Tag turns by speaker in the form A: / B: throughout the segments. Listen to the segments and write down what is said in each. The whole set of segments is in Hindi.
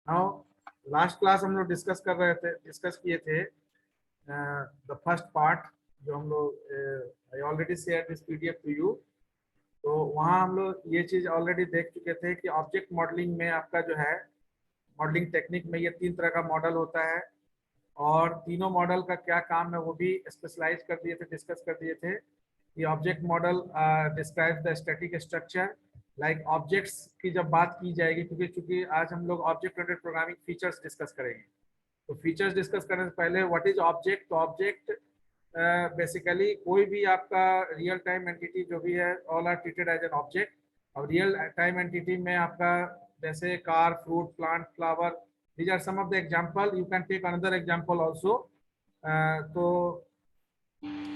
A: नाउ लास्ट क्लास हम लोग डिस्कस किए थे द फर्स्ट पार्ट, जो हम लोग I already share this PDF to you. तो वहाँ हम लोग ये चीज ऑलरेडी देख चुके थे कि ऑब्जेक्ट मॉडलिंग में आपका जो है, मॉडलिंग टेक्निक में ये 3 तरह का मॉडल होता है, और तीनों मॉडल का क्या काम है वो भी स्पेशलाइज कर दिए थे, डिस्कस कर दिए थे। ये object model describe the static structure, like objects की जब बात की जाएगी, क्योंकि चूंकि आज हम लोग object oriented programming features discuss करेंगे। तो फीचर्स डिस्कस करने से पहले व्हाट इज ऑब्जेक्ट, तो ऑब्जेक्ट बेसिकली कोई भी आपका रियल टाइम एंटिटी जो भी है, all are treated as an object. और रियल टाइम एंटिटी में आपका जैसे car, fruit, plant, flower, these are some of the example. You can take another example also. So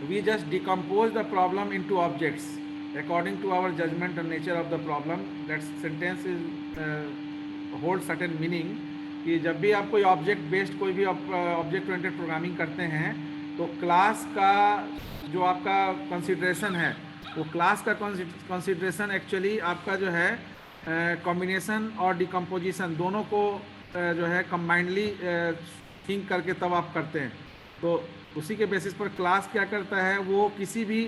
A: we just decompose the problem into objects according to our judgment and nature of the problem. That sentence is hold certain meaning कि जब भी आप कोई ऑब्जेक्ट बेस्ड कोई भी ऑब्जेक्ट ओरिएंटेड प्रोग्रामिंग करते हैं, तो क्लास का जो आपका कंसिडरेशन है, वो क्लास का कंसिडरेशन एक्चुअली आपका जो है कॉम्बिनेशन और डिकम्पोजिशन दोनों को जो है कंबाइंडली थिंक करके तब आप करते हैं। तो उसी के बेसिस पर क्लास क्या करता है, वो किसी भी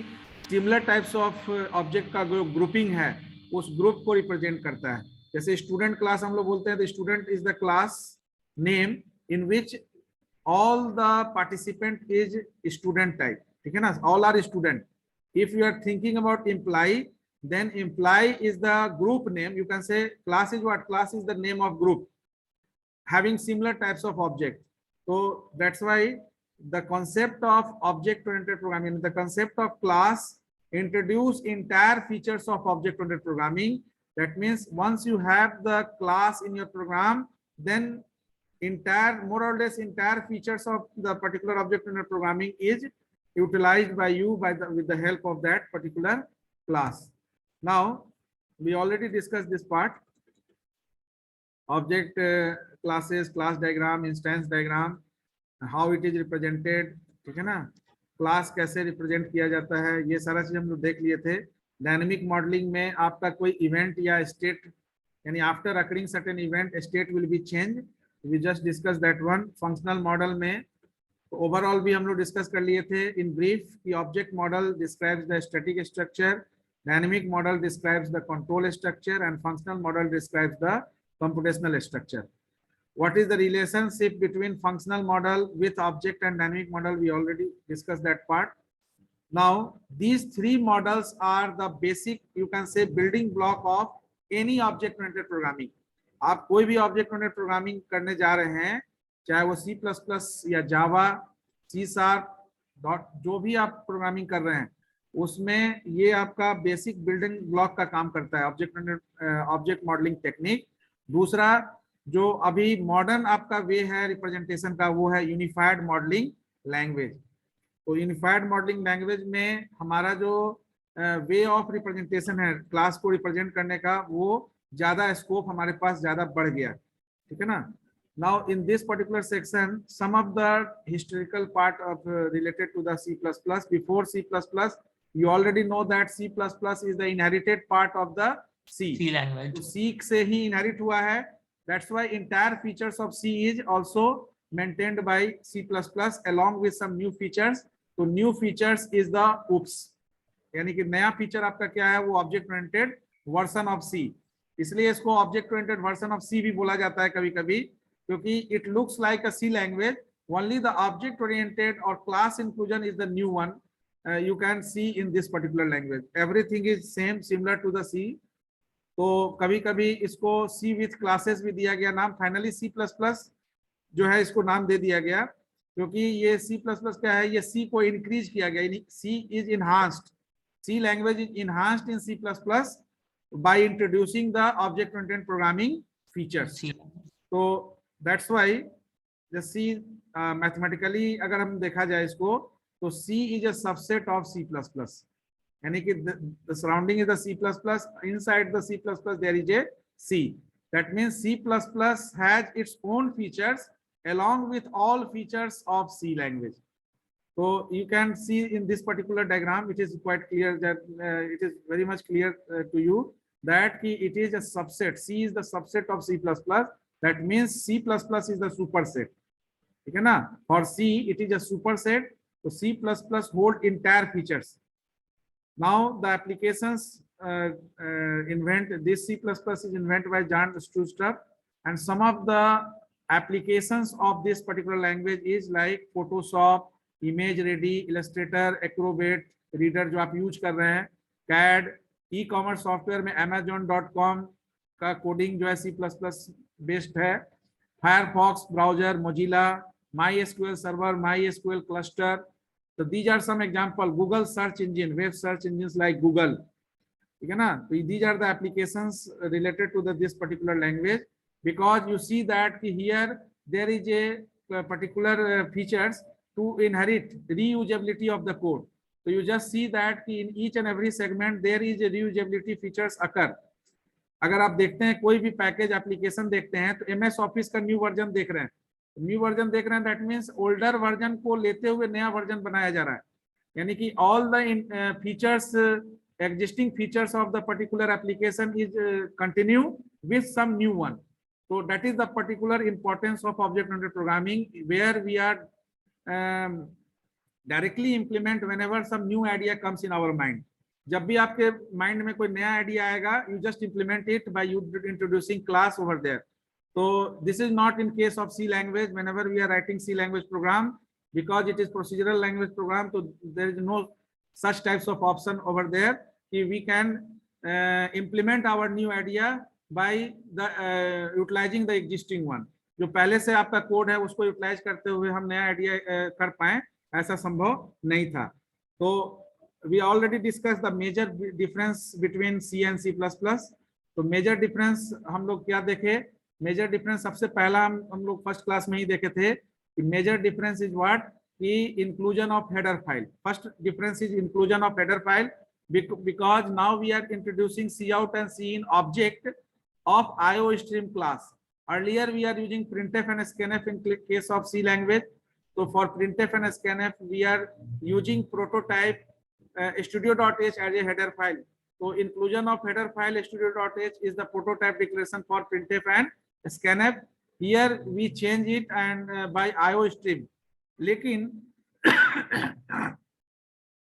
A: सिमिलर टाइप्स ऑफ ऑब्जेक्ट का जो ग्रुपिंग है उस ग्रुप को रिप्रेजेंट करता है। जैसे स्टूडेंट क्लास हम लोग बोलते हैं, तो student is the class name in which all the participant is student type, ठीक है ना, all are student. If you are thinking about employ, then employee is the group name. You can say class is what? Class is the name of group having similar types of object. So that's why the concept of object oriented programming, the concept of class introduce entire features of object oriented programming. That means once you have the class in your program, then entire, more or less entire features of the particular object oriented programming is utilized by you with the help of that particular class. Now we already discussed this part, object classes, class diagram, instance diagram, how it is represented, ठीक है ना, क्लास कैसे रिप्रेजेंट किया जाता है, ये सारा चीज हम लोग देख लिए थे। डायनेमिक मॉडलिंग में आपका कोई इवेंट या स्टेट, यानी after occurring certain event state will be change, we just discuss that one. Functional model में ओवरऑल भी हम लोग डिस्कस कर लिए थे इन ब्रीफ कि object model describes the static structure, dynamic model describes the control structure, and functional model describes the computational structure. What is the relationship between functional model with object and dynamic model? We already discussed that part. Now these three models are the basic, you can say, building block of any object oriented programming. आप कोई भी ऑब्जेक्ट ओरिएंटेड प्रोग्रामिंग करने जा रहे हैं, चाहे वो C++ या जावा, C#, जो भी आप प्रोग्रामिंग कर रहे हैं, उसमें ये आपका बेसिक बिल्डिंग ब्लॉक का काम करता है ऑब्जेक्ट मॉडलिंग टेक्निक। दूसरा जो अभी मॉडर्न आपका वे है रिप्रेजेंटेशन का, वो है यूनिफाइड मॉडलिंग लैंग्वेज। तो यूनिफाइड मॉडलिंग लैंग्वेज में हमारा जो वे ऑफ रिप्रेजेंटेशन है क्लास को रिप्रेजेंट करने का, वो ज्यादा स्कोप हमारे पास ज्यादा बढ़ गया, ठीक है ना। Now in this particular section, some of the historical part of related to the C++. Before C++, you already know that C++ is the inherited part of the C language. तो C से ही inherit हुआ है, that's why entire features of C is also maintained by C++ along with some new features. तो new features is the OOPS, यानी कि नया फीचर आपका क्या है, वो object oriented version of C. इसलिए इसको object oriented version of C भी बोला जाता है कभी कभी, क्योंकि it looks like a C language, only the object oriented और class inclusion is the new one you can see in this particular language. Everything is similar to the C. तो कभी कभी इसको C with classes भी दिया गया नाम, फाइनली C++ जो है इसको नाम दे दिया गया, क्योंकि ये C++ क्या है, ये C को इंक्रीज किया गया, C is enhanced, C language is enhanced in C++ by introducing the object oriented programming features. तो that's why the C mathematically अगर हम देखा जाए इसको, तो C is a subset of C++, यानी कि the surrounding is the C++, inside the C++ there is a C. That means C++ has its own features along with all features of C language. So you can see in this particular diagram, it is quite clear that it is very much clear to you that it is a subset. C is the subset of C++, that means C++ is the superset, ठीक है ना। For see it is a superset, तो C++ hold entire features. Now the applications invent this C++ is invented by Jan Strostrup, and some of the applications of this particular language is like Photoshop, Image Ready, Illustrator, Acrobat, Reader जो आप यूज कर रहे हैं, CAD, ई-कॉमर्स सॉफ्टवेयर में Amazon.com का कोडिंग जो है C++ बेस्ड है, Firefox browser, Mozilla, MySQL server, MySQL cluster. So these are some example. Google search engine, web search engines like Google, ठीक है ना। तो these are the applications related to this particular language, because you see that here there is a particular features to inherit reusability of the code. So you just see that in each and every segment there is a reusability features occur. अगर आप देखते हैं कोई भी पैकेज एप्लीकेशन देखते हैं तो MS ऑफिस का न्यू वर्जन देख रहे हैं, न्यू वर्जन देख रहे हैं, दैट मीन्स ओल्डर वर्जन को लेते हुए नया वर्जन बनाया जा रहा है, यानी कि all the features, existing features of the particular application is continue with some new one. So that is the particular importance of object-oriented programming, where we are directly implement whenever some new idea comes in our mind. जब भी आपके माइंड में कोई नया आइडिया आएगा, you just implement it by you introducing class over there. So this is not in case of C language. Whenever we are writing C language program, because it is procedural language program, so there is no such types of option over there. We can implement our new idea by the utilizing the existing one. जो पहले से आपका कोड है उसको यूटिलाइज करते हुए हम नया आइडिया कर पाए, ऐसा संभव नहीं था। तो we already discussed the major difference between C and C++. तो मेजर डिफरेंस हम लोग क्या देखे, मेजर डिफरेंस सबसे पहला हम लोग फर्स्ट क्लास में ही देखे थे कि मेजर डिफरेंस इज व्हाट, कि inclusion of header file. First difference is inclusion of header file, because now we are introducing cout and cin object of IOStream class. Earlier we are using printf and scanf in case of C language. So for printf and scanf we are using prototype studio.h as a header file. So inclusion of header file studio.h is the prototype declaration for printf and scanf. Here we change it and by IOStream. लेकिन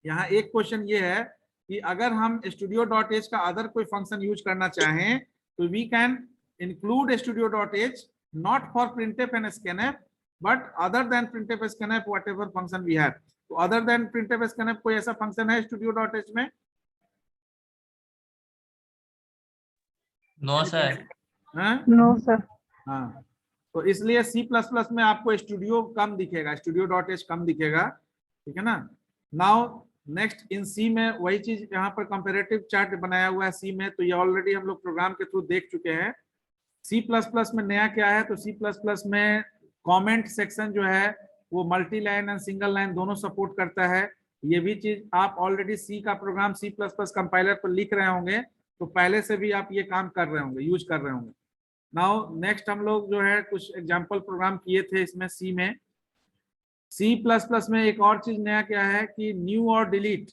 A: यहाँ एक क्वेश्चन ये है कि अगर हम studio.h का अदर कोई फंक्शन यूज करना चाहें तो we can include studio.h not for printf and scanf but other than printf scanf whatever function we have. तो अदर देन printf scanf कोई ऐसा फंक्शन है studio.h में?
B: No sir.
C: No sir.
A: हाँ, तो इसलिए C++ में आपको स्टूडियो कम दिखेगा, studio.h कम दिखेगा, ठीक है ना। नाउ नेक्स्ट इन C में वही चीज, यहाँ पर कंपैरेटिव चार्ट बनाया हुआ है C में, तो ये ऑलरेडी हम लोग प्रोग्राम के थ्रू देख चुके हैं। C++ में नया क्या है, तो C++ में कमेंट सेक्शन जो है वो multi line and single line दोनों सपोर्ट करता है। ये भी चीज आप ऑलरेडी C का प्रोग्राम C++ कंपाइलर पर लिख रहे होंगे, तो पहले से भी आप ये काम कर रहे होंगे, यूज कर रहे होंगे। नाउ नेक्स्ट हम लोग जो है कुछ एग्जांपल प्रोग्राम किए थे इसमें C में। C++ में एक और चीज नया क्या है कि न्यू और डिलीट,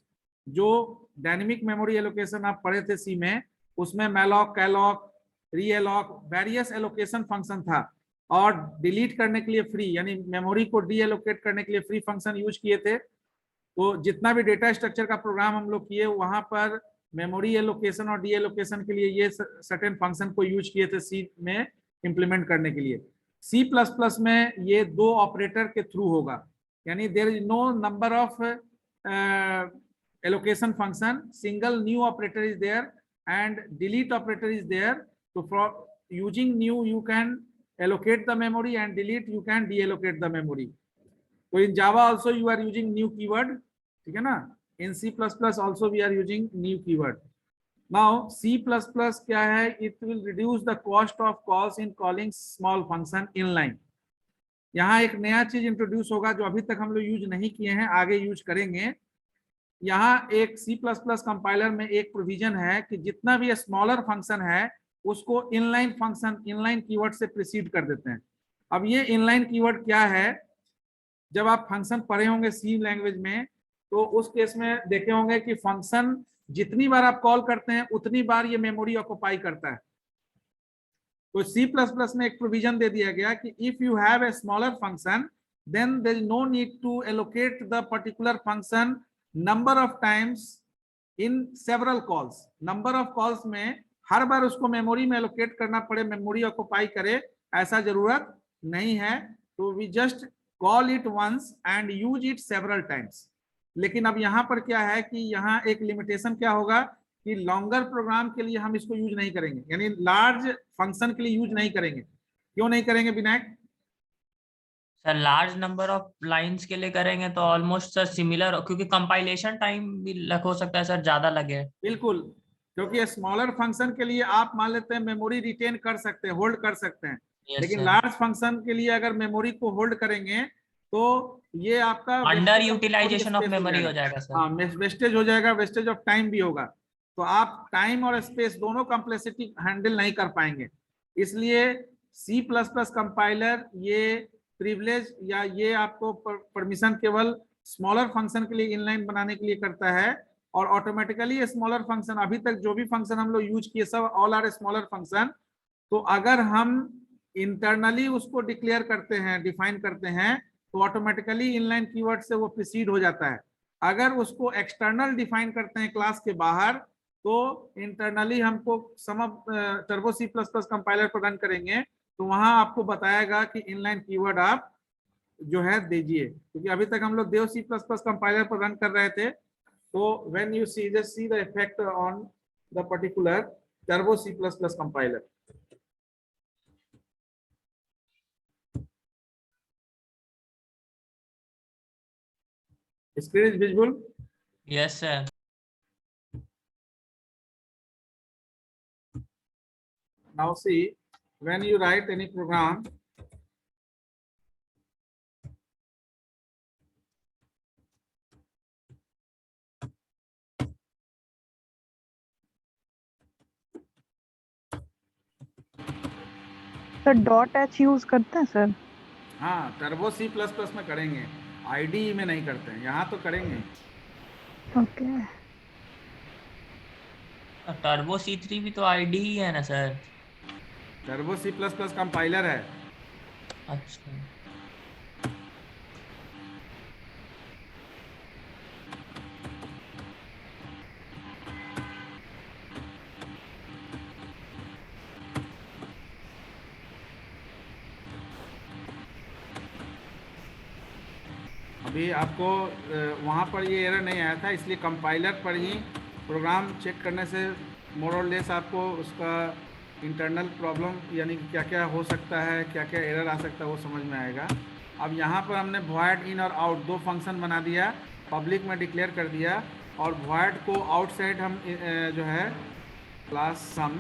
A: जो डायनेमिक मेमोरी एलोकेशन आप पढ़े थे C में, उसमें malloc, calloc, realloc, various allocation function था, और डिलीट करने के लिए फ्री, यानी मेमोरी को डी एलोकेट करने के लिए फ्री फंक्शन यूज किए थे। तो जितना भी डेटा स्ट्रक्चर का प्रोग्राम हम लोग किए वहां पर मेमोरी एलोकेशन और डी एलोकेशन के लिए ये सर्टेन फंक्शन को यूज किए थे C में इंप्लीमेंट करने के लिए। C++ में ये दो ऑपरेटर के थ्रू होगा, यानी there is no number of allocation function, single new operator is there and delete operator is there. तो for using new you can allocate the memory and delete you can deallocate the memory. So in Java also you are using new keyword, ठीक है ना। In C++ also we are using new keyword. Now C++ क्या है, it will reduce the cost of calls in calling small function inline. यहाँ एक नया चीज इंट्रोड्यूस होगा जो अभी तक हम लोग यूज नहीं किए हैं, आगे यूज करेंगे। यहाँ एक C++ कंपाइलर में एक प्रोविजन है कि जितना भी स्मॉलर फंक्शन है उसको इनलाइन फंक्शन, इनलाइन कीवर्ड से प्रीसीड कर देते हैं। अब ये इनलाइन कीवर्ड क्या है, जब आप फंक्शन पढ़े होंगे C लैंग्वेज में तो उस केस में देखे होंगे कि फंक्शन जितनी बार आप कॉल करते हैं उतनी बार ये मेमोरी ऑक्युपाई करता है। तो C++ में एक प्रोविजन दे दिया गया कि if you have a smaller function then there is no need to allocate the particular function number of times in several calls. Number of calls में हर बार उसको मेमोरी में एलोकेट करना पड़े, मेमोरी ऑक्युपाई करे, ऐसा जरूरत नहीं है। तो we just call it once and use it several times. लेकिन अब यहाँ पर क्या है कि यहाँ एक लिमिटेशन क्या होगा कि लॉन्गर प्रोग्राम के लिए हम इसको यूज नहीं करेंगे, यानी लार्ज फंक्शन के लिए यूज नहीं करेंगे। क्यों नहीं करेंगे Vinayak?
B: Sir large number of lines के लिए करेंगे तो ऑलमोस्ट सर सिमिलर, क्योंकि कंपाइलेशन टाइम भी हो सकता है सर ज्यादा लगे।
A: बिल्कुल, क्योंकि स्मॉलर फंक्शन के लिए आप मान लेते हैं मेमोरी रिटेन कर सकते हैं, होल्ड कर सकते हैं,
B: यस
A: लेकिन
B: सर।
A: लार्ज फंक्शन के लिए अगर मेमोरी को होल्ड करेंगे तो ये आपका
B: under
A: wastage of memory
B: utilization of
A: space हो
B: मेमोरी
A: जाएगा।
B: हो जाएगा सर।
A: हाँ, वेस्टेज हो जाएगा, वेस्टेज ऑफ टाइम भी होगा। तो आप टाइम और स्पेस दोनों कॉम्प्लेक्सिटी हैंडल नहीं कर पाएंगे। इसलिए C++ कंपाइलर ये प्रिविलेज या ये आपको परमिशन केवल स्मॉलर फंक्शन के लिए इनलाइन बनाने के लिए करता है, और ऑटोमेटिकली स्मॉलर फंक्शन, अभी तक जो भी फंक्शन हम लोग यूज किए सब ऑल आर स्मॉलर फंक्शन। तो अगर हम इंटरनली उसको डिक्लेयर करते हैं, डिफाइन करते हैं, तो ऑटोमेटिकली इनलाइन कीवर्ड से वो प्रीसीड हो जाता है। अगर उसको एक्सटर्नल डिफाइन करते हैं क्लास के बाहर, तो इंटरनली हमको सम टर्बो C++ कंपाइलर पर रन करेंगे तो वहां आपको बताएगा कि इनलाइन कीवर्ड आप जो है दीजिए, क्योंकि अभी तक हम लोग देव C++ कंपाइलर पर रन कर रहे थे। So when you see, just see the effect on the particular turbo C++ compiler. Screen is visible?
B: Yes sir.
A: Now see, when you write any program,
C: sir dot H use करते हैं सर?
A: हाँ टर्बो C++ में करेंगे, IDE में नहीं करते हैं, यहाँ तो करेंगे।
C: ओके।
B: टर्बो C3 भी तो आईडी ही है ना सर?
A: टर्बो C++ कंपाइलर है।
B: अच्छा।
A: अभी आपको वहाँ पर ये एरर नहीं आया था, इसलिए कंपाइलर पर ही प्रोग्राम चेक करने से मोर और लेस आपको उसका इंटरनल प्रॉब्लम यानी क्या क्या हो सकता है, क्या क्या एरर आ सकता है वो समझ में आएगा। अब यहाँ पर हमने void इन और आउट दो फंक्शन बना दिया, पब्लिक में डिक्लेयर कर दिया, और void को आउटसाइड हम जो है क्लास सम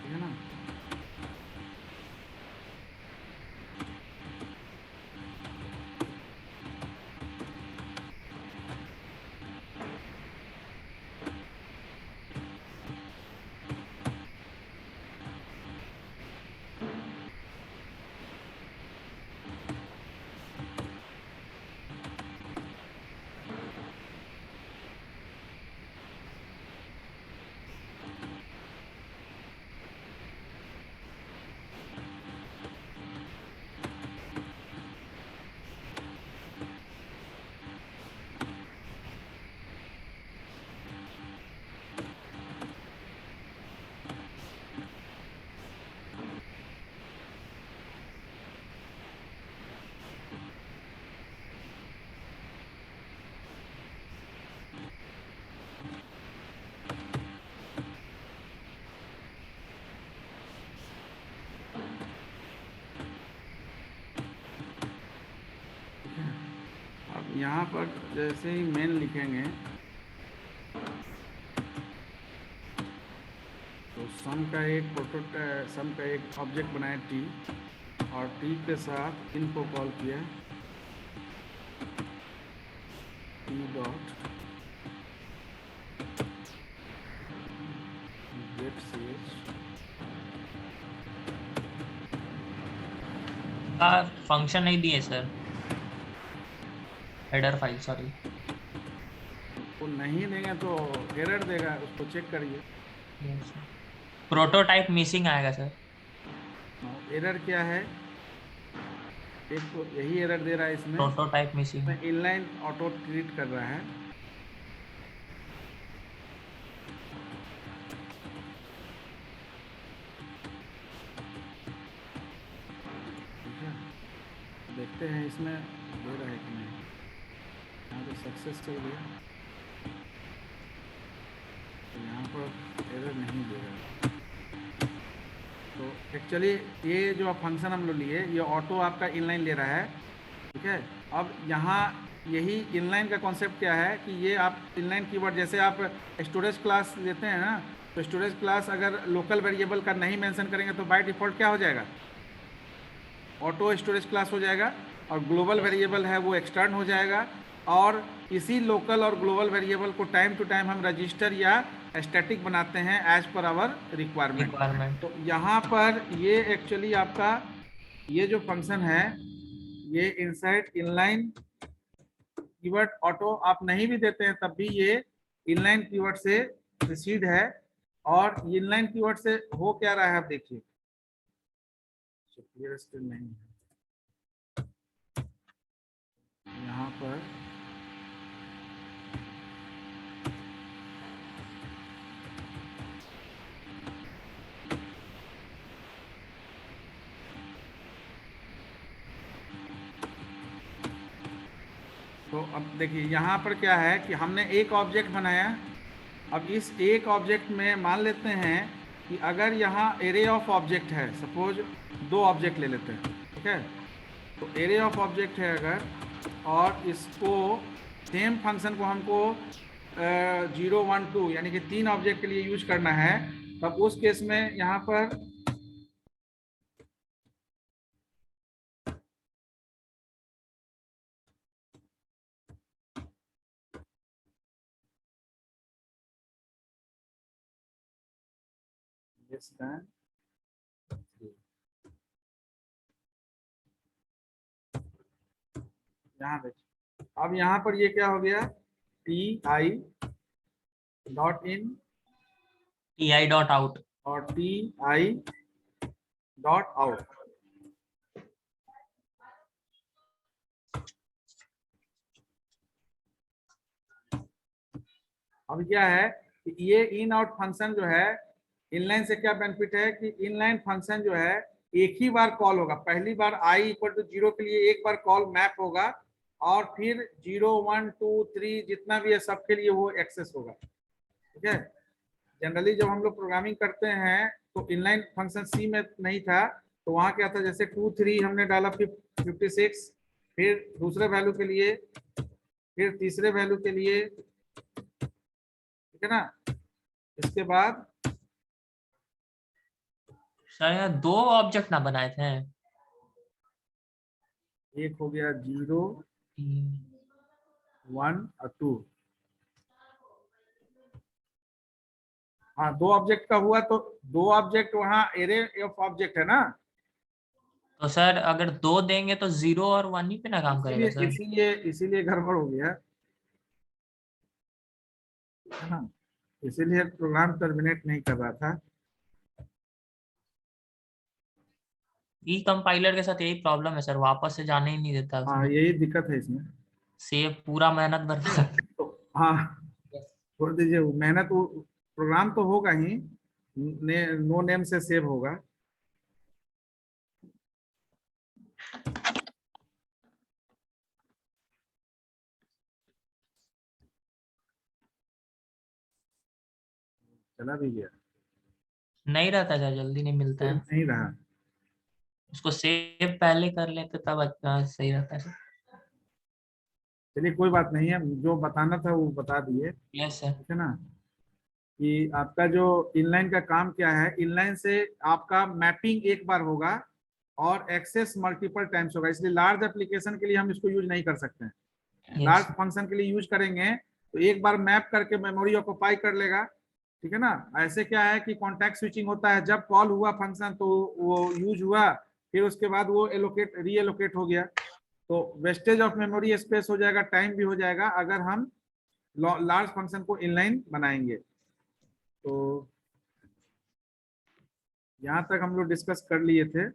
A: है ना, यहाँ पर जैसे ही मेन लिखेंगे तो सम का एक प्रोटोटाइप, सम का एक ऑब्जेक्ट बनाया टी, और टी के साथ इनको कॉल किया T dot gate ch
B: function नहीं दिए सर, हेडर फाइल, सॉरी।
A: को नहीं देंगे तो एरर देगा, उसको चेक करिए।
B: प्रोटोटाइप मिसिंग आएगा सर।
A: एरर क्या है, एक तो यही एरर दे रहा है इसमें,
B: prototype missing.
A: Inline auto treat कर रहा है। ठीक है, देखते हैं इसमें दे रहा है कि नहीं। यहाँ पे सक्सेस चल गया, तो यहाँ पर एरर नहीं दे रहा। तो एक्चुअली ये जो फंक्शन हम लोग लिए, ये ऑटो आपका इनलाइन ले रहा है। ठीक है, अब यहाँ यही इनलाइन का कॉन्सेप्ट क्या है कि ये आप इनलाइन कीवर्ड, जैसे आप स्टोरेज क्लास लेते हैं ना, तो स्टोरेज क्लास अगर लोकल वेरिएबल का नहीं मेंशन करेंगे तो बाय डिफ़ॉल्ट क्या हो जाएगा, ऑटो स्टोरेज क्लास हो जाएगा, और ग्लोबल वेरिएबल है वो एक्सटर्न हो जाएगा। और इसी लोकल और ग्लोबल वेरिएबल को टाइम टू टाइम हम रजिस्टर या स्टैटिक बनाते हैं एज पर आवर रिक्वायरमेंट। तो यहाँ पर ये एक्चुअली आपका ये जो फंक्शन है, ये इनसाइड इनलाइन कीवर्ड ऑटो आप नहीं भी देते हैं तब भी ये इनलाइन कीवर्ड से प्रीसीड है। और इनलाइन कीवर्ड से हो क्या रहा है आप देखिए, क्लियर स्टिल नहीं है यहाँ पर। तो अब देखिए यहाँ पर क्या है कि हमने एक ऑब्जेक्ट बनाया। अब इस एक ऑब्जेक्ट में मान लेते हैं कि अगर यहाँ एरे ऑफ ऑब्जेक्ट है, सपोज 2 ऑब्जेक्ट ले लेते हैं। ठीक है, तो एरे ऑफ ऑब्जेक्ट है अगर, और इसको सेम फंक्शन को हमको 0 1 2 यानी कि 3 ऑब्जेक्ट के लिए यूज करना है, तब उस केस में यहाँ पर यहाँ देखिए, अब यहाँ पर ये क्या हो गया, TI dot in
B: TI dot out
A: और TI डॉट आउट। अब क्या है कि ये इन आउट फंक्शन जो है, इनलाइन से क्या बेनिफिट है कि इनलाइन फंक्शन जो है एक ही बार कॉल होगा। पहली बार I इक्वल टू 0 के लिए एक बार कॉल मैप होगा, और फिर 0 1 2 3 जितना भी है सबके लिए वो एक्सेस होगा। ठीक है, जनरली जब हम लोग प्रोग्रामिंग करते हैं तो इनलाइन फंक्शन सी में नहीं था, तो वहाँ क्या था, जैसे 2 3 हमने डाला 56, फिर दूसरे वैल्यू के लिए, फिर तीसरे वैल्यू के लिए, ठीक है ना। इसके बाद
B: सर यहाँ 2 ऑब्जेक्ट ना बनाए थे।
A: एक हो गया 0 1 और 2। हाँ, 2 ऑब्जेक्ट का हुआ, तो 2 ऑब्जेक्ट वहाँ एरे ऑफ ऑब्जेक्ट है ना।
B: तो सर अगर 2 देंगे तो 0 और 1 ही पे ना काम करेगा सर।
A: इसीलिए गड़बड़ हो गया है ना, इसीलिए प्रोग्राम टर्मिनेट नहीं कर रहा था।
B: ई कंपाइलर के साथ यही प्रॉब्लम है सर, वापस से जाने ही नहीं देता
A: हाँ,
B: उसमें।
A: यही दिक्कत है इसमें।
B: सेव पूरा मेहनत बर्बाद।
A: तो हाँ, छोड़ दीजिए, मेहनत वो प्रोग्राम तो होगा ही, नो नेम से सेव होगा। चला भी गया,
B: नहीं रहता सर, जल्दी नहीं मिलता है।
A: नहीं रहा।
B: उसको सेव पहले कर लेते तब अच्छा सही रहता है सर।
A: चलिए कोई बात नहीं है, जो बताना था वो बता दिए।
B: Yes sir.
A: ठीक है ना, कि आपका जो इनलाइन का काम क्या है, इनलाइन से आपका मैपिंग एक बार होगा और एक्सेस मल्टीपल टाइम्स होगा। इसलिए लार्ज एप्लीकेशन के लिए हम इसको यूज नहीं कर सकते हैं। लार्ज फंक्शन के लिए यूज करेंगे तो एक बार मैप करके मेमोरी ऑक्यूपाई कर लेगा। ठीक है ना, ऐसे क्या है कि कॉन्टैक्ट स्विचिंग होता है, जब कॉल हुआ फंक्शन तो वो यूज हुआ, फिर उसके बाद वो रीएलोकेट हो गया, तो वेस्टेज ऑफ मेमोरी स्पेस हो जाएगा, टाइम भी हो जाएगा। अगर हम लार्ज फंक्शन को इनलाइन बनाएंगे। तो यहाँ तक हम लोग डिस्कस कर लिए थे।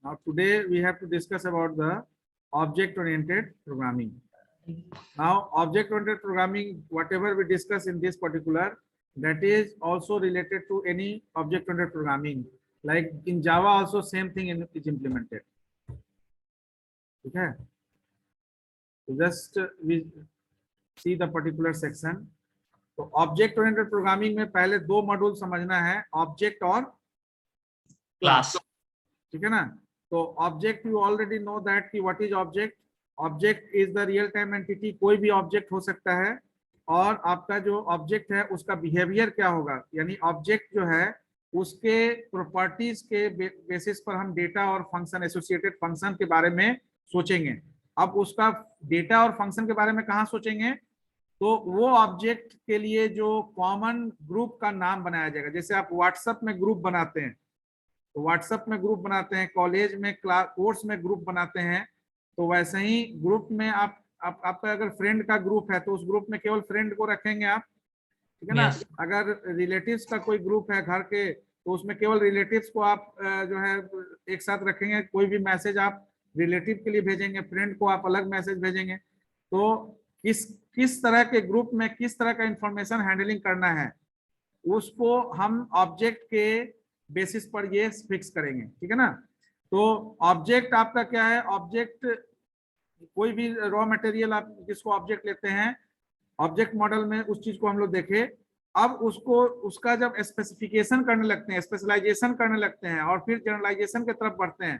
A: Now today we have to discuss about the object-oriented programming. Now object-oriented programming, whatever we discuss in this particular, that is also related to any object-oriented programming. Like in Java also same thing is implemented. Okay. So just we see the particular section. तो object-oriented programming में पहले दो मॉड्यूल समझना है, object और
B: क्लास।
A: ठीक है ना। तो object you already know that कि what is object. Object is the real time entity, कोई भी ऑब्जेक्ट हो सकता है। और आपका जो ऑब्जेक्ट है उसका बिहेवियर क्या होगा, यानी ऑब्जेक्ट जो है उसके प्रॉपर्टीज के बेसिस पर हम डेटा और फंक्शन, एसोसिएटेड फंक्शन के बारे में सोचेंगे। अब उसका डेटा और फंक्शन के बारे में कहाँ सोचेंगे, तो वो ऑब्जेक्ट के लिए जो कॉमन ग्रुप का नाम बनाया जाएगा। जैसे आप व्हाट्सएप में ग्रुप बनाते हैं, तो व्हाट्सएप में ग्रुप बनाते हैं, कॉलेज में कोर्स में ग्रुप बनाते हैं, तो वैसे ही ग्रुप में आपका अगर फ्रेंड का ग्रुप है तो उस ग्रुप में केवल फ्रेंड को रखेंगे आप, ठीक है ना।
B: Yes.
A: अगर रिलेटिव्स का कोई ग्रुप है घर के, तो उसमें केवल रिलेटिव्स को आप जो है एक साथ रखेंगे। कोई भी मैसेज आप रिलेटिव के लिए भेजेंगे, फ्रेंड को आप अलग मैसेज भेजेंगे। तो किस तरह के ग्रुप में किस तरह का इंफॉर्मेशन हैंडलिंग करना है, उसको हम ऑब्जेक्ट के बेसिस पर ये फिक्स करेंगे, ठीक है ना। तो ऑब्जेक्ट आपका क्या है, ऑब्जेक्ट कोई भी रॉ मटेरियल आप जिसको ऑब्जेक्ट लेते हैं, ऑब्जेक्ट मॉडल में उस चीज को हम लोग देखे। अब उसको उसका जब स्पेसिफिकेशन करने लगते हैं, स्पेशलाइजेशन करने लगते हैं और फिर जनरलाइजेशन की तरफ बढ़ते हैं,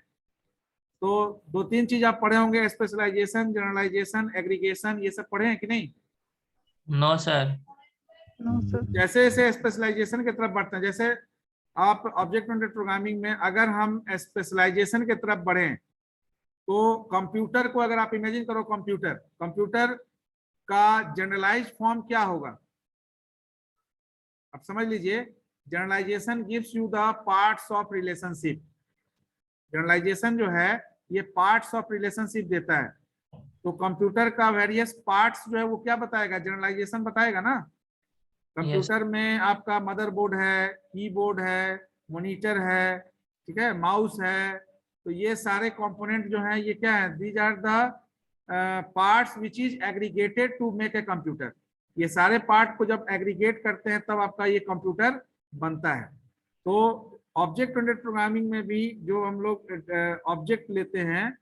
A: तो दो तीन चीज आप पढ़े होंगे, स्पेशलाइजेशन, जनरलाइजेशन, एग्रीगेशन, ये सब पढ़े हैं कि नहीं?
B: No sir.
C: No sir.
A: जैसे जैसे स्पेशलाइजेशन की तरफ बढ़ते हैं, जैसे आप ऑब्जेक्ट ओरिएंटेड प्रोग्रामिंग में अगर हम स्पेशलाइजेशन की तरफ बढ़े, तो कंप्यूटर को अगर आप इमेजिन करो, कंप्यूटर का जनरलाइज फॉर्म क्या होगा, आप समझ लीजिए। Generalization gives you the parts of relationship. Generalization जो है ये पार्ट्स ऑफ रिलेशनशिप देता है। तो कंप्यूटर का वेरियस पार्ट्स जो है वो क्या बताएगा, जनरलाइजेशन बताएगा ना। कंप्यूटर में आपका मदरबोर्ड है, कीबोर्ड है, मॉनिटर है, ठीक है, माउस है। तो ये सारे कंपोनेंट जो हैं ये क्या है, these are the parts which is aggregated to make a computer. ये सारे पार्ट को जब एग्रीगेट करते हैं तब आपका ये कंप्यूटर बनता है। तो ऑब्जेक्ट ओरिएंटेड प्रोग्रामिंग में भी जो हम लोग ऑब्जेक्ट लेते हैं,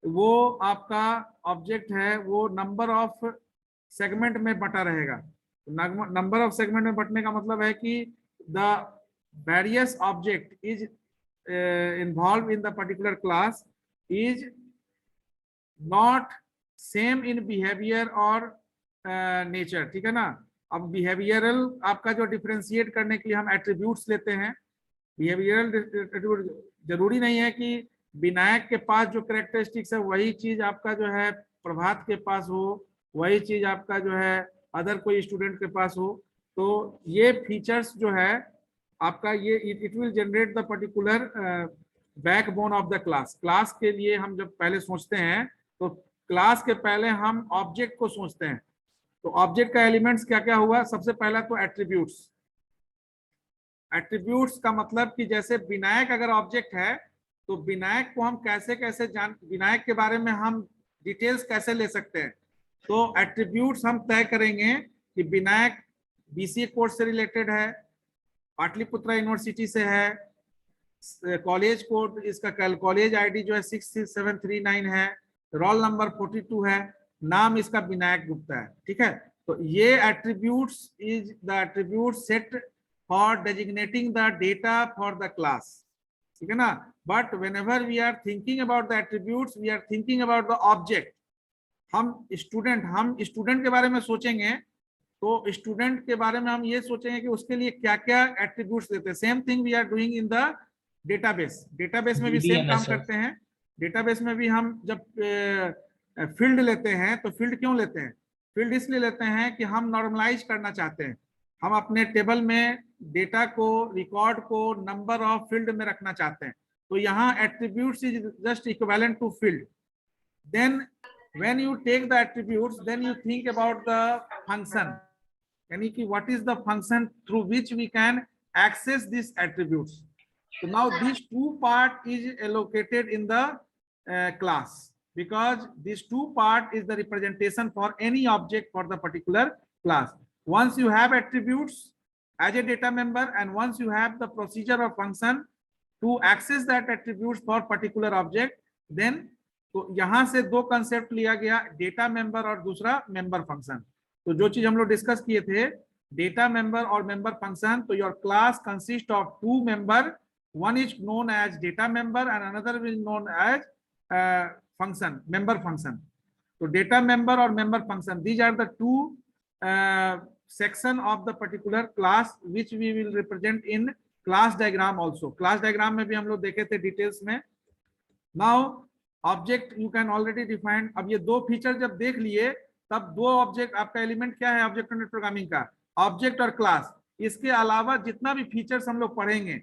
A: वो आपका ऑब्जेक्ट है वो नंबर ऑफ सेगमेंट में बटा रहेगा। नंबर ऑफ सेगमेंट में बटने का मतलब है कि the various object is involve in the particular class is not same in behaviour और नेचर, ठीक है ना। अब बिहेवियरल आपका जो डिफरेंशिएट करने के लिए हम एट्रीब्यूट्स लेते हैं। बिहेवियरल जरूरी नहीं है कि विनायक के पास जो कैरेक्टरिस्टिक्स है वही चीज आपका जो है प्रभात के पास हो, वही चीज आपका जो है अदर कोई स्टूडेंट के पास हो। तो ये फीचर्स जो है आपका ये it will generate the particular backbone of the class. Class के लिए हम जब पहले सोचते हैं तो क्लास के पहले हम ऑब्जेक्ट को सोचते हैं। तो ऑब्जेक्ट का एलिमेंट्स क्या क्या हुआ, सबसे पहला तो एट्रीब्यूट्स। एट्रीब्यूट्स का मतलब कि जैसे विनायक अगर ऑब्जेक्ट है तो विनायक को हम कैसे कैसे विनायक के बारे में हम डिटेल्स कैसे ले सकते हैं। तो एट्रीब्यूट्स हम तय करेंगे कि विनायक बीसीए कोर्स से रिलेटेड है, पाटलिपुत्रा यूनिवर्सिटी से है, कॉलेज कोड इसका कॉलेज आईडी जो है 66739 है, रोल नंबर 42 है, नाम इसका विनायक गुप्ता है, ठीक है। तो ये attributes is the attribute set for designating the data for the class, ठीक है ना। But whenever we are thinking about the attributes we are thinking about the object. हम स्टूडेंट के बारे में सोचेंगे तो स्टूडेंट के बारे में हम ये सोचेंगे कि उसके लिए क्या क्या एट्रीब्यूट्स देते हैं। Same thing we are doing in the database. Database में भी सेम काम करते हैं। डेटाबेस में भी हम जब फील्ड लेते हैं तो फील्ड क्यों लेते हैं, फील्ड इसलिए लेते हैं कि हम नॉर्मलाइज करना चाहते हैं। हम अपने टेबल में डेटा को, रिकॉर्ड को नंबर ऑफ फील्ड में रखना चाहते हैं। तो यहाँ attributes is just equivalent to field. Then when you take the attributes, then you think about the function. Yani ki what is the function through which we can access these attributes. So now these two part is allocated in the class, because this two part is the representation for any object for the particular class. Once you have attributes as a data member, and once you have the procedure or function to access that attributes for particular object, then तो यहां से दो कंसेप्ट लिया गया, डेटा मेंबर और दूसरा मेंबर फंक्शन. तो जो चीज हम लोग डिस्कस किए थे, डेटा मेंबर और मेंबर फंक्शन, तो your class consist of two member, one is known as data member and another is known as function, member function. So data member or member function, these are the two section of the particular class which we will represent in class diagram also. Class diagram में भी हम लोग देखे थे डिटेल्स में. Now object you can already define. अब ये दो फीचर जब देख लिए, तब दो ऑब्जेक्ट, आपका एलिमेंट क्या है ऑब्जेक्ट ओरिएंटेड प्रोग्रामिंग का, ऑब्जेक्ट और क्लास. इसके अलावा जितना भी फीचर्स हम लोग पढ़ेंगे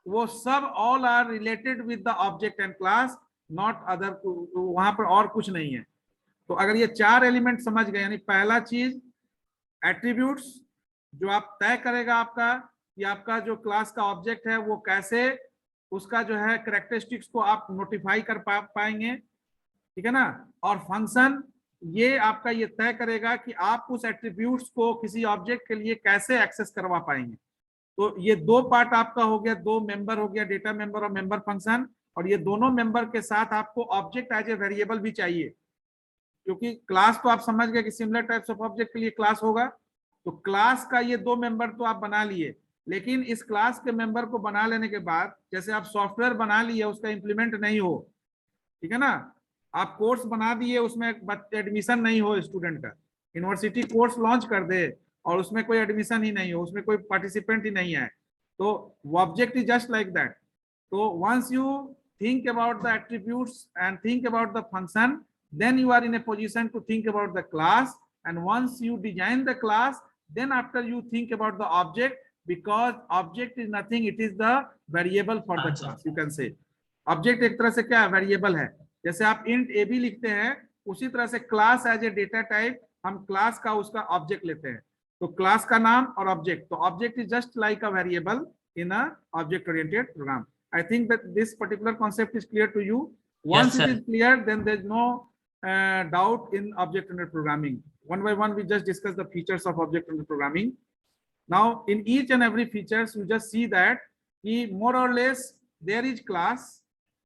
A: वो सब all are related with the object and class, not other. वहां पर और कुछ नहीं है. तो अगर ये चार एलिमेंट समझ गए, यानी पहला चीज एट्रीब्यूट्स, जो आप तय करेगा आपका कि आपका जो क्लास का ऑब्जेक्ट है वो कैसे उसका जो है कैरेक्टरिस्टिक्स को आप नोटिफाई कर पाएंगे, ठीक है ना. और फंक्शन ये आपका ये तय करेगा कि आप उस एट्रीब्यूट्स को किसी ऑब्जेक्ट के लिए कैसे एक्सेस करवा पाएंगे. तो ये दो पार्ट आपका हो गया, दो मेंबर हो गया, डेटा मेंबर और मेंबर फंक्शन. और ये दोनों मेंबर के साथ आपको ऑब्जेक्ट एज ए वेरिएबल भी चाहिए, क्योंकि क्लास तो आप समझ गए कि सिमिलर टाइप्स ऑफ ऑब्जेक्ट के लिए क्लास होगा. तो क्लास का ये दो मेंबर तो आप बना लिए, लेकिन इस क्लास के मेंबर को बना लेने के बाद, जैसे आप सॉफ्टवेयर बना लिए, उसका इंप्लीमेंट नहीं हो, ठीक है ना, आप कोर्स बना दिए, उसमें एडमिशन नहीं हो स्टूडेंट का, यूनिवर्सिटी कोर्स लॉन्च कर दे और उसमें कोई एडमिशन ही नहीं हो, उसमें कोई पार्टिसिपेंट ही नहीं है, तो वो object is just like that. तो once you think about the attributes and think about the function, then you are in a position to think about the class, and once you design the class, then after you think about the object, because object is nothing, it is the variable for the class. You can say object एक तरह से क्या है, वेरिएबल है. जैसे आप int ab लिखते हैं, उसी तरह से class as a data type हम क्लास का उसका ऑब्जेक्ट लेते हैं. तो क्लास का नाम और ऑब्जेक्ट, तो object is just like a variable in a object oriented program. I think that this particular concept is clear to you. Once it is clear, then there is no doubt in object-oriented programming. One by one, we just discuss the features of object-oriented programming. Now, in each and every features, you just see that more or less there is class,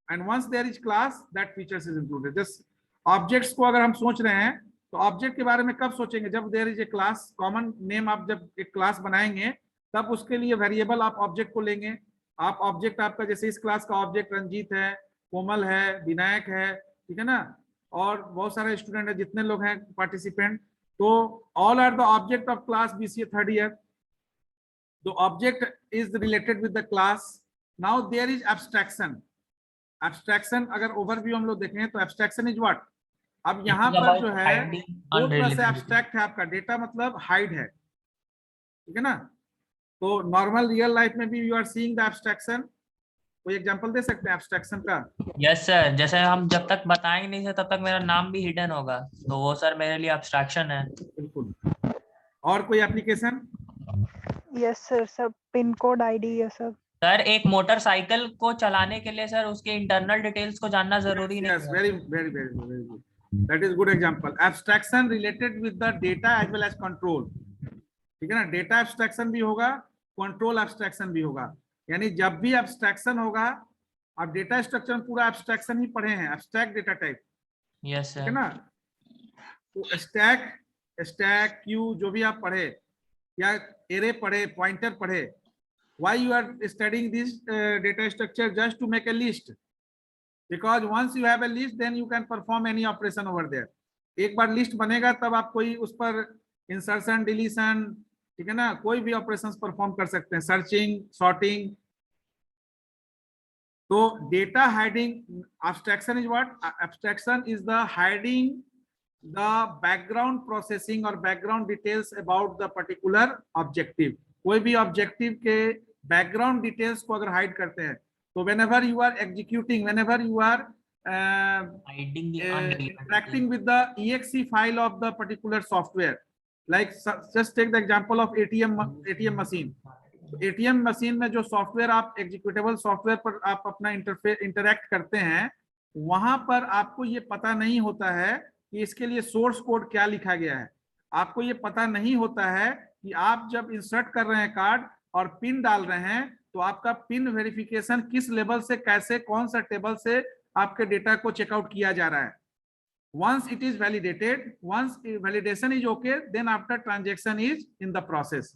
A: and once there is class, that features is included. Just objects को अगर हम सोच रहे हैं, तो object के बारे में कब सोचेंगे, जब there is a class, common name आप जब एक class बनाएंगे, तब उसके लिए variable आप object को लेंगे. आप ऑब्जेक्ट आपका जैसे इस क्लास का ऑब्जेक्ट रंजीत है, कोमल है, विनायक है, ठीक है ना, और बहुत सारे स्टूडेंट है, जितने लोग हैं पार्टिसिपेंट, तो all are the object of class BCA third year. The object is related with the class. Now there is abstraction. Abstraction अगर ओवरव्यू हम लोग देखें तो एब्स्ट्रैक्शन इज व्हाट. अब यहाँ पर जो है दो तरह से एब्स्ट्रैक्ट है. आपका डेटा मतलब हाइड है, ठीक है ना. तो नॉर्मल रियल लाइफ में भी you are seeing the abstraction. कोई एग्जांपल दे सकते हैं एब्स्ट्रैक्शन का?
B: यस सर, जैसे हम जब तक बताएंगे नहीं सर, तब तक मेरा नाम भी हिडन होगा, तो वो सर मेरे लिए एब्स्ट्रैक्शन है.
A: बिल्कुल. और कोई एप्लीकेशन?
C: यस सर, सब पिन कोड आईडी ये सब.
B: सर एक मोटरसाइकिल को चलाने के लिए सर उसके इंटरनल डिटेल्स को जानना जरूरी नहीं है.
A: Yes, very very very good. That is good example. Abstraction related with the data as well as control, ठीक है ना. डेटा एब्स्ट्रैक्शन भी होगा, कंट्रोल एब्स्ट्रैक्शन भी होगा. यानी जब भी एब्स्ट्रैक्शन होगा, आप डेटा स्ट्रक्चर पूरा एब्स्ट्रैक्शन ही पढ़े हैं, abstract data type.
B: Yes sir,
A: ठीक है ना. तो स्टैक क्यू जो भी आप पढ़े, या एरे पढ़े, पॉइंटर पढ़े, why you are studying this data structure? Just to make a list, because once you have a list then you can perform any operation over there. एक बार लिस्ट बनेगा तब आप कोई उस पर इंसर्शन, डिलीशन, ठीक है ना, कोई भी ऑपरेशंस परफॉर्म कर सकते हैं, सर्चिंग, सॉर्टिंग. तो data hiding, abstraction is what? Abstraction is the hiding the background processing और background details about the particular objective. कोई भी ऑब्जेक्टिव के बैकग्राउंड डिटेल्स को अगर हाइड करते हैं, तो whenever you are executing, whenever you are
B: Hiding the unrelated
A: interacting with the exe file of the particular software. Like just take the example of ATM machine. ATM machine में जो सॉफ्टवेयर आप एग्जीक्यूटेबल सॉफ्टवेयर पर आप अपना इंटरेक्ट करते हैं, वहां पर आपको ये पता नहीं होता है कि इसके लिए सोर्स कोड क्या लिखा गया है। आपको ये पता नहीं होता है कि आप जब इंसर्ट कर रहे हैं कार्ड और पिन डाल रहे हैं तो आपका पिन वेरिफिकेशन किस लेवल से, कैसे, कौन सा टेबल से आपके डेटा को चेकआउट किया जा रहा है। once it is validated, once validation is okay, then after transaction is in the process.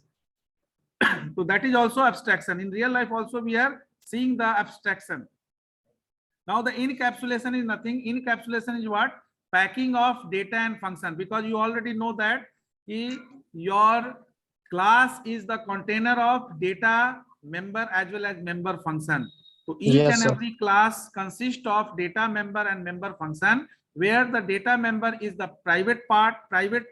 A: So that is also abstraction. In real life also we are seeing the abstraction. Now the encapsulation is nothing. Encapsulation is what? Packing of data and function, because you already know that your class is the container of data, member as well as member function. So each and every class consists of data, member and member function, where the data member is the private part, private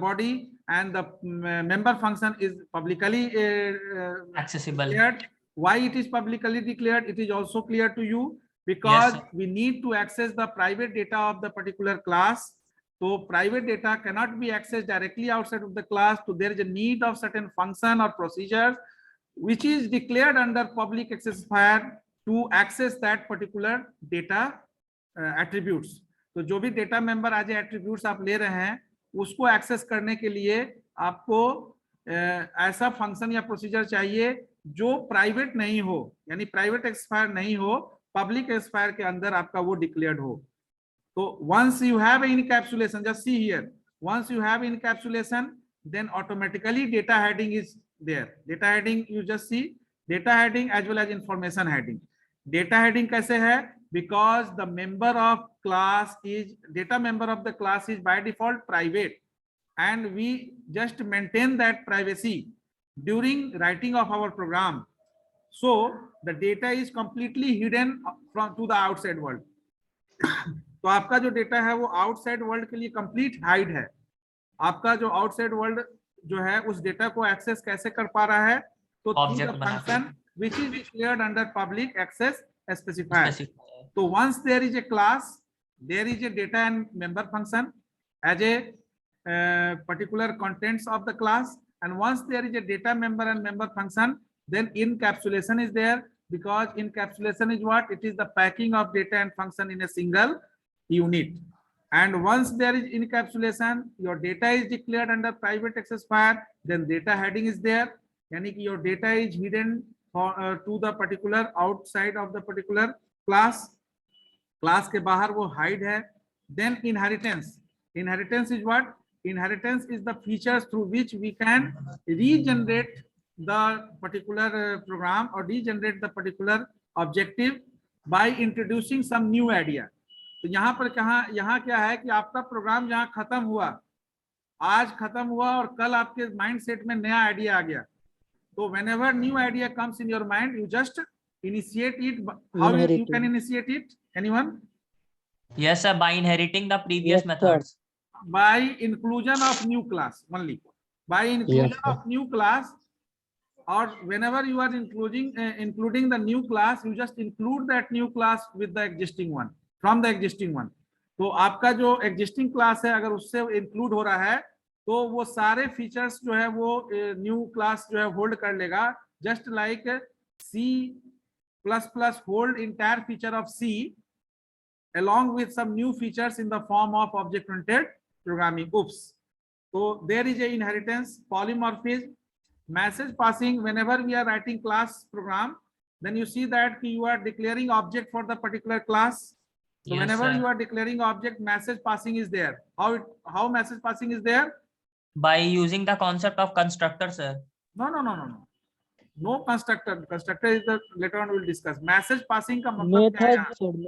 A: body, and the member function is publicly
B: accessible.
A: Declared. Why it is publicly declared? It is also clear to you, because we need to access the private data of the particular class. So private data cannot be accessed directly outside of the class. So there is a need of certain function or procedures which is declared under public accessifier to access that particular data attributes. तो जो भी डेटा मेंबर आज एट्रीब्यूट्स आप ले रहे हैं उसको एक्सेस करने के लिए आपको ऐसा फंक्शन या प्रोसीजर चाहिए जो प्राइवेट नहीं हो, यानी प्राइवेट एक्सपायर नहीं हो, पब्लिक एक्सपायर के अंदर आपका वो डिक्लेयर्ड हो। तो once you have encapsulation, just see here, once you have encapsulation, then automatically data heading is there. Data heading, you just see data heading as well as information heading. Data heading कैसे है? Because the member of class is, data member of the class is by default private, and we just maintain that privacy during writing of our program. So the data is completely hidden from to the outside world. तो आपका जो डेटा है वो आउटसाइड वर्ल्ड के लिए कंप्लीट हाइड है। आपका जो आउटसाइड वर्ल्ड जो है उस डेटा को एक्सेस कैसे कर पा रहा है? तो function which is declared under public access specifier. So once there is a class, there is a data and member function as a particular contents of the class, and once there is a data member and member function, then encapsulation is there, because encapsulation is what? It is the packing of data and function in a single unit. And once there is encapsulation, your data is declared under private accessifier, then data heading is there, yani ki your data is hidden for, to the particular outside of the particular class. Class के बाहर वो hide है. Then inheritance. Inheritance is what? Inheritance is the features through which we can regenerate the particular program or regenerate the particular objective by introducing some new idea. तो यहाँ पर यहाँ क्या है कि आपका प्रोग्राम जहाँ खत्म हुआ, आज खत्म हुआ और कल आपके माइंड सेट में नया आइडिया आ गया, तो whenever new idea comes in your mind, you just initiate it. How you can initiate it? Anyone?
B: Yes sir, by inheriting the previous methods.
A: By inclusion of new class only. By inclusion of new class, or whenever you are including the new class, you just include that new class with the existing one, from the existing one. तो आपका जो existing class है अगर उससे include हो रहा है तो वो सारे features जो है वो new class जो है hold कर लेगा, just like C++ hold entire feature of C along with some new features in the form of object-oriented programming. Oops. So there is a inheritance, polymorphism, message passing. Whenever we are writing class program, then you see that you are declaring object for the particular class. So whenever you are declaring object, message passing is there. How message passing is there?
B: By using the concept of constructor, sir.
A: No constructor. Constructor is the later on we will discuss. Message passing का मतलब क्या है?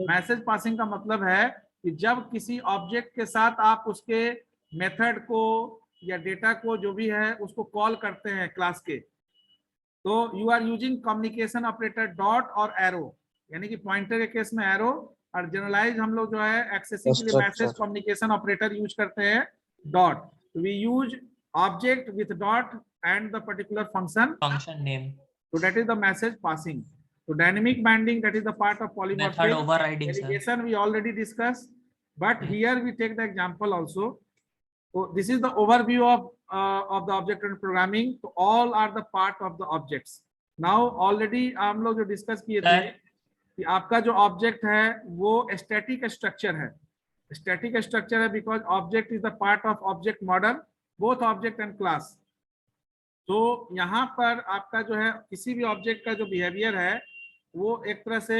A: Message passing का मतलब है कि जब किसी ऑब्जेक्ट के साथ आप उसके मेथड को या डेटा को जो भी है उसको कॉल करते हैं क्लास के, तो you are using communication operator dot और एरो, यानी कि पॉइंटर के केस में एरो, और जनरलाइज हम लोग जो है एक्सेसिंग के लिए मैसेज कम्युनिकेशन ऑपरेटर यूज करते हैं dot. We use object with dot and the particular function
B: name.
A: So that is the message passing. So dynamic binding, that is the part of
B: Method
A: polymorphism.
B: overriding, sir.
A: Derivation we already discussed, but here we take the example also. So this is the overview of the object-oriented programming. So all are the part of the objects. Now already हम लोग जो discuss किए थे
B: Sir.
A: कि आपका जो ऑब्जेक्ट है वो स्टैटिक स्ट्रक्चर है. स्टैटिक स्ट्रक्चर है because object is the part of object model, both object and class. तो यहाँ पर आपका जो है किसी भी ऑब्जेक्ट का जो बिहेवियर है वो एक तरह से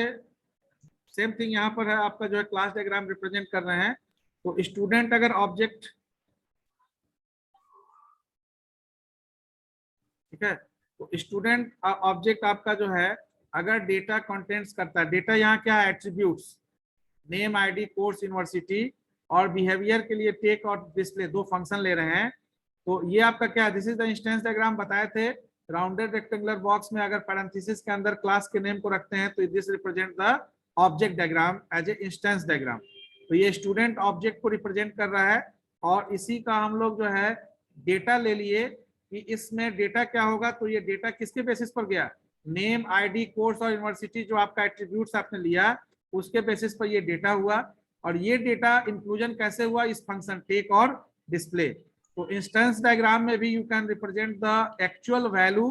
A: सेम थिंग यहाँ पर है, आपका जो है क्लास डायग्राम रिप्रेजेंट कर रहे हैं. तो स्टूडेंट अगर ऑब्जेक्ट, ठीक है, तो स्टूडेंट ऑब्जेक्ट आपका जो है अगर डेटा कंटेंट्स करता है, डेटा यहाँ क्या है, attributes, name, ID, course, university, और बिहेवियर के लिए टेक और डिस्प्ले दो फंक्शन ले रहे हैं. तो ये आपका क्या है, this is the instance diagram बताए थे. राउंडेड रेक्टेंगुलर बॉक्स में अगर पैरेंथेसिस के अंदर क्लास के नेम को रखते हैं तो this represent the object diagram as an instance diagram. तो ये स्टूडेंट ऑब्जेक्ट को रिप्रेजेंट कर रहा है और इसी का हम लोग जो है डेटा ले लिए कि इसमें डेटा क्या होगा. तो ये डेटा किसके बेसिस पर गया, नेम, आईडी, कोर्स और यूनिवर्सिटी जो आपका एट्रीब्यूट्स आपने लिया उसके बेसिस पर ये डेटा हुआ. और ये डेटा इंक्लूजन कैसे हुआ, इस फंक्शन टेक और डिस्प्ले. तो इंस्टेंस डायग्राम में भी you can represent the actual value,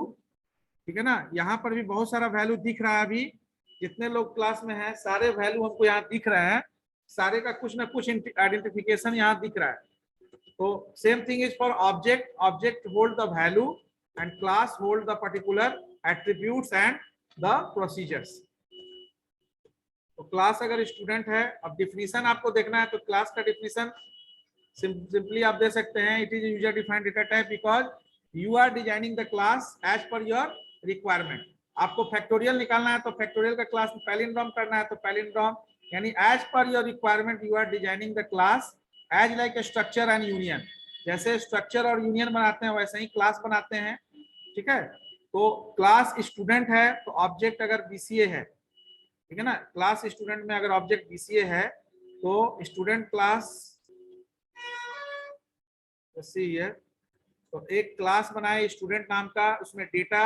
A: ठीक है ना. यहाँ पर भी बहुत सारा वैल्यू दिख रहा है, अभी जितने लोग क्लास में हैं सारे वैल्यू हमको यहाँ दिख रहे हैं, सारे का कुछ ना कुछ आइडेंटिफिकेशन यहाँ दिख रहा है. तो same thing is for object, object hold the value and class hold the particular attributes and the procedures. तो क्लास अगर स्टूडेंट है, अब डिफिनीशन आपको देखना है तो क्लास का डिफिनीशन सिंपली आप दे सकते हैं, it is user defined data type because you are designing the class as per your requirement. आपको फैक्टोरियल निकालना है तो फैक्टोरियल का क्लास में पैलिंड्रोम करना है तो पैलिंड्रोम, यानी as per your requirement you are designing the class as like a structure and union. जैसे स्ट्रक्चर और यूनियन बनाते हैं वैसे ही क्लास बनाते हैं, ठीक है. तो क्लास स्टूडेंट है तो ऑब्जेक्ट अगर बीसीए है, ठीक है ना, क्लास स्टूडेंट में अगर ऑब्जेक्ट बीसीए है तो स्टूडेंट क्लास है. तो एक क्लास बनाए स्टूडेंट नाम का, उसमें डेटा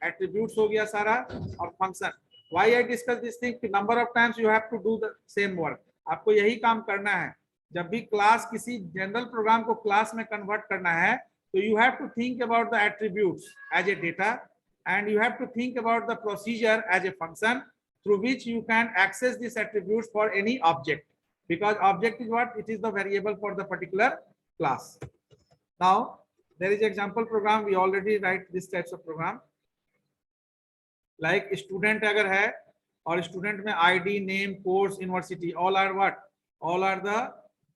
A: एट्रीब्यूट्स हो गया सारा और function. Why I discuss this thing, number of times you have to do the same work. आपको यही काम करना है जब भी क्लास किसी जनरल प्रोग्राम को क्लास में कन्वर्ट करना है तो you have to think about the attributes as a data and you have to think about the procedure as a function through which you can access these attributes for any object, because object is what, it is the variable for the particular class. Now there is example program, we already write this types of program. Like student अगर है और student में ID, name, course, university, all are what, all are the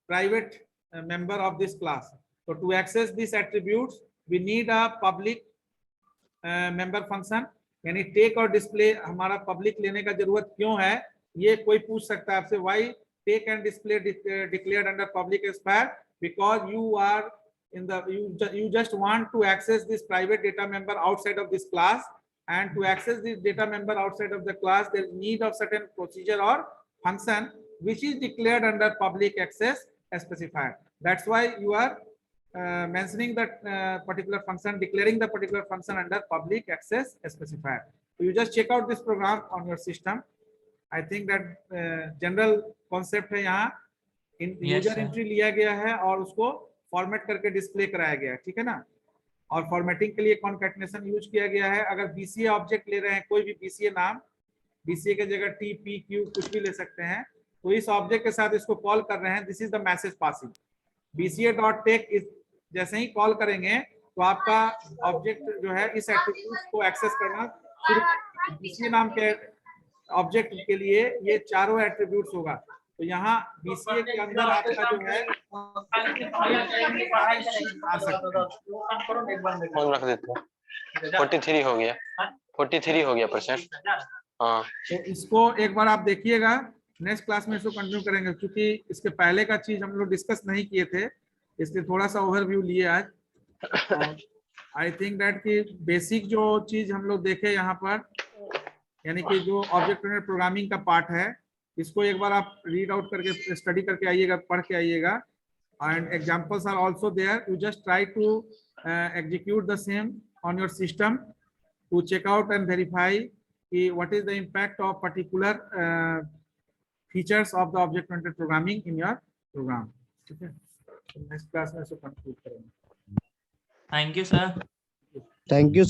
A: private member of this class. So to access these attributes we need a public member function. यानी टेक और डिस्प्ले हमारा पब्लिक लेने का जरूरत क्यों है, ये कोई पूछ सकता है आपसे. Why take and display declared under public sphere, because you are in the you just want to access this private data member outside of this class, and to access this data member outside of the class there is need of certain procedure or function which is declared under public access specifier. That's why you are mentioning that particular function, declaring the particular function under public access specifier. So you just check out this program on your system. I think that general concept है यहाँ, यूजर एंट्री लिया गया है और उसको फॉर्मेट करके डिस्प्ले कराया गया है, ठीक है ना. और फॉर्मेटिंग के लिए कॉन्कैटिनेशन यूज किया गया है. अगर बीसीए ऑब्जेक्ट ले रहे हैं, कोई भी बीसीए नाम, बीसीए की जगह टी, पी, क्यू कुछ भी ले सकते हैं, तो इस ऑब्जेक्ट के साथ इसको कॉल कर रहे हैं. This is the message passing. bca.take is जैसे ही कॉल करेंगे तो आपका ऑब्जेक्ट जो है इस एट्रीब्यूट को एक्सेस करना, फिर बीसीए नाम के ऑब्जेक्ट के लिए ये चारों एट्रीब्यूट्स होगा. तो यहाँ बीसीए के अंदर आपका जो है आ सकता है.
D: रख देते हैं. 43 हो गया, 43 हो गया %. हाँ,
A: तो इसको एक बार आप देखिएगा, नेक्स्ट क्लास में इसको कंटिन्यू करेंगे क्योंकि इसके पहले का चीज हम लोग डिस्कस नहीं किए थे, इसलिए थोड़ा सा ओवरव्यू लिए आज. आई थिंक दैट कि बेसिक जो चीज हम लोग देखे यहाँ पर, यानी कि जो ऑब्जेक्ट ओरिएंटेड प्रोग्रामिंग का पार्ट है, इसको एक बार आप रीड आउट करके स्टडी करके आइएगा, पढ़ के आइएगा. And examples are also there. You just try to execute the same on your system to check out and verify कि what is the impact of particular features of the object oriented programming in your program. ठीक है, नेक्स्ट क्लास में इसको कंक्लूड करेंगे।
B: Thank you sir.
E: Thank you.